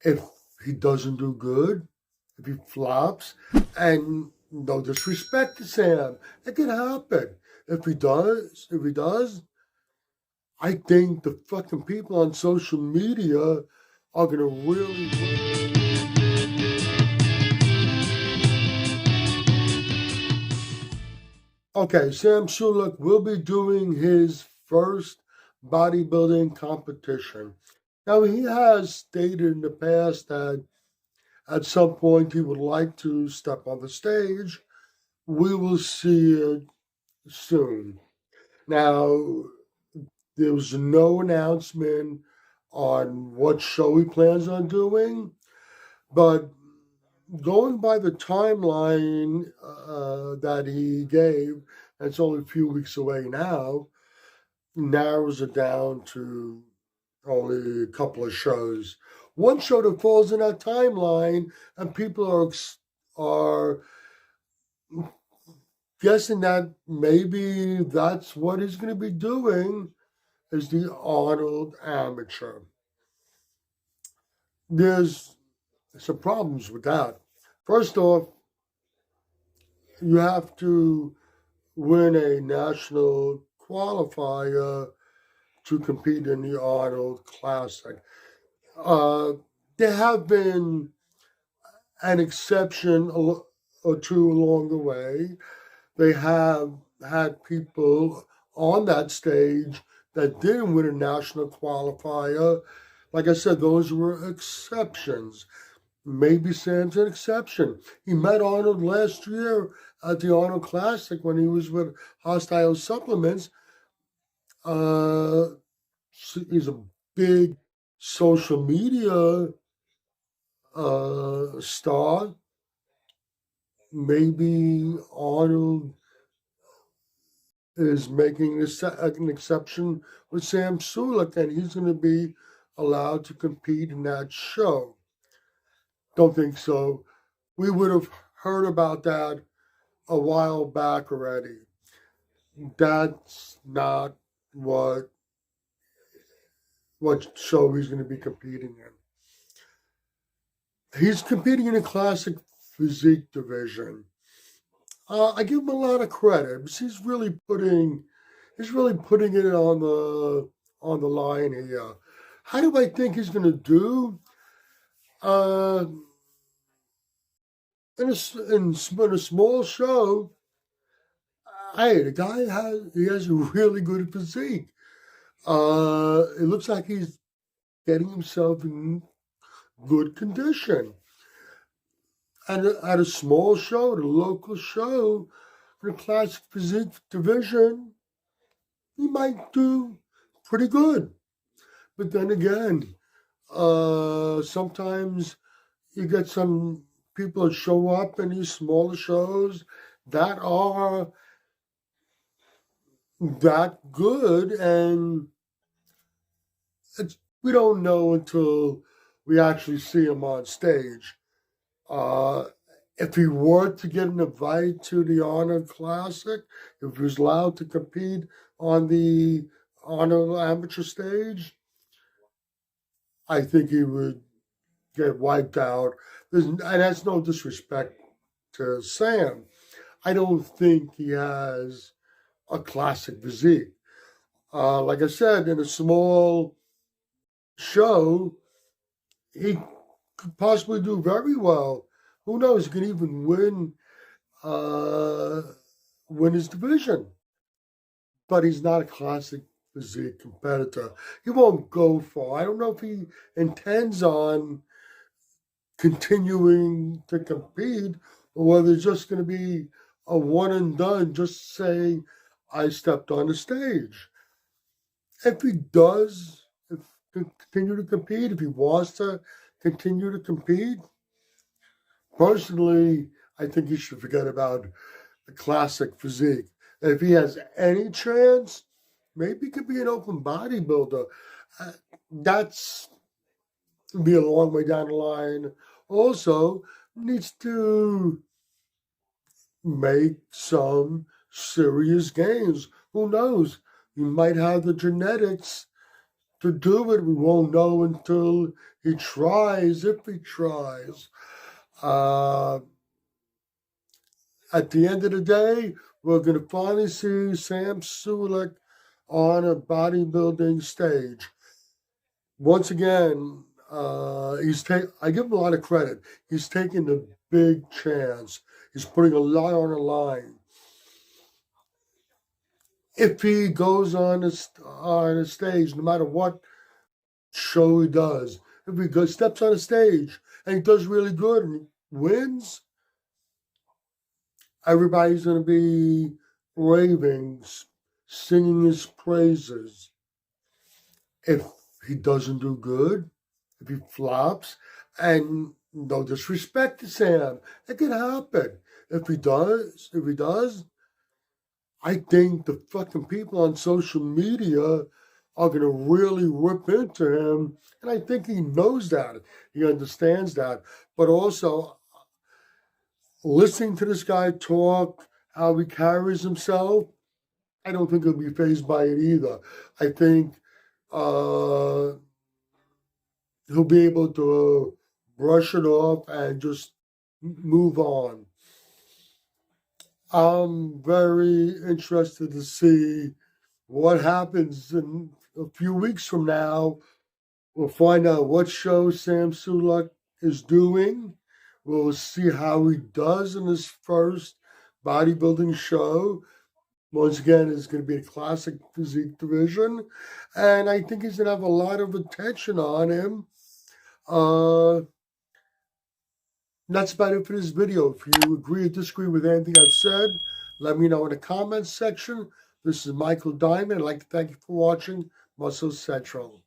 If he doesn't do good, if he flops, and no disrespect to Sam, it can happen. If he does, I think the fucking people on social media are gonna really. Okay, Sam Sulek will be doing his first bodybuilding competition. Now, he has stated in the past that at some point he would like to step on the stage. We will see it soon. Now, there was no announcement on what show he plans on doing, but going by the timeline that he gave, it's only a few weeks away now, narrows it down to only a couple of shows. One show that falls in that timeline, and people are guessing that maybe that's what he's going to be doing, is the Arnold Amateur. There's some problems with that. First off, you have to win a national qualifier to compete in the Arnold Classic. Uh, there have been an exception or two along the way. They have had people on that stage that didn't win a national qualifier. Like I said, those were exceptions. Maybe Sam's an exception. He met Arnold last year at the Arnold Classic when he was with Hostile Supplements. He's a big social media star. Maybe Arnold is making an exception with Sam Sulek, and he's going to be allowed to compete in that show. Don't think so. We would have heard about that a while back already. That's not what show he's going to be competing in. He's competing in a classic physique division. I give him a lot of credit because he's really putting it on the line here. How do I think he's going to do? In a small show, hey, the guy has a really good physique. It looks like he's getting himself in good condition. And at a small show, the local show, in the classic physique division, he might do pretty good. But then again, sometimes you get some people that show up in these smaller shows that are that good, and we don't know until we actually see him on stage. If he were to get an invite to the Arnold Classic, if he was allowed to compete on the Arnold Amateur stage, I think he would get wiped out. And that's no disrespect to Sam. I don't think he has a classic physique. Like I said, in a small show, he could possibly do very well. Who knows? He could even win his division. But he's not a classic physique competitor. He won't go far. I don't know if he intends on continuing to compete or whether it's just going to be a one and done, just say, I stepped on the stage. If he does continue to compete, if he wants to continue to compete, personally, I think he should forget about the classic physique. If he has any chance, maybe he could be an open bodybuilder. That's be a long way down the line. Also, needs to make some serious gains. Who knows? You might have the genetics to do it. We won't know until he tries, if he tries. At the end of the day, we're going to finally see Sam Sulek on a bodybuilding stage. Once again, I give him a lot of credit. He's taking the big chance. He's putting a lot on the line. If he goes on a stage, no matter what show he does, if he steps on a stage and he does really good and wins, everybody's going to be raving, singing his praises. If he doesn't do good, if he flops, and no disrespect to Sam, it can happen. If he does, I think the fucking people on social media are going to really rip into him. And I think he knows that. He understands that. But also, listening to this guy talk, how he carries himself, I don't think he'll be fazed by it either. I think he'll be able to brush it off and just move on. I'm very interested to see what happens in a few weeks from now. We'll find out what show Sam Sulek is doing. We'll see how he does in his first bodybuilding show. Once again, it's going to be a classic physique division. And I think he's going to have a lot of attention on him. That's about it for this video. If you agree or disagree with anything I've said, let me know in the comments section. This is Michael Diamond. I'd like to thank you for watching Muscle Central.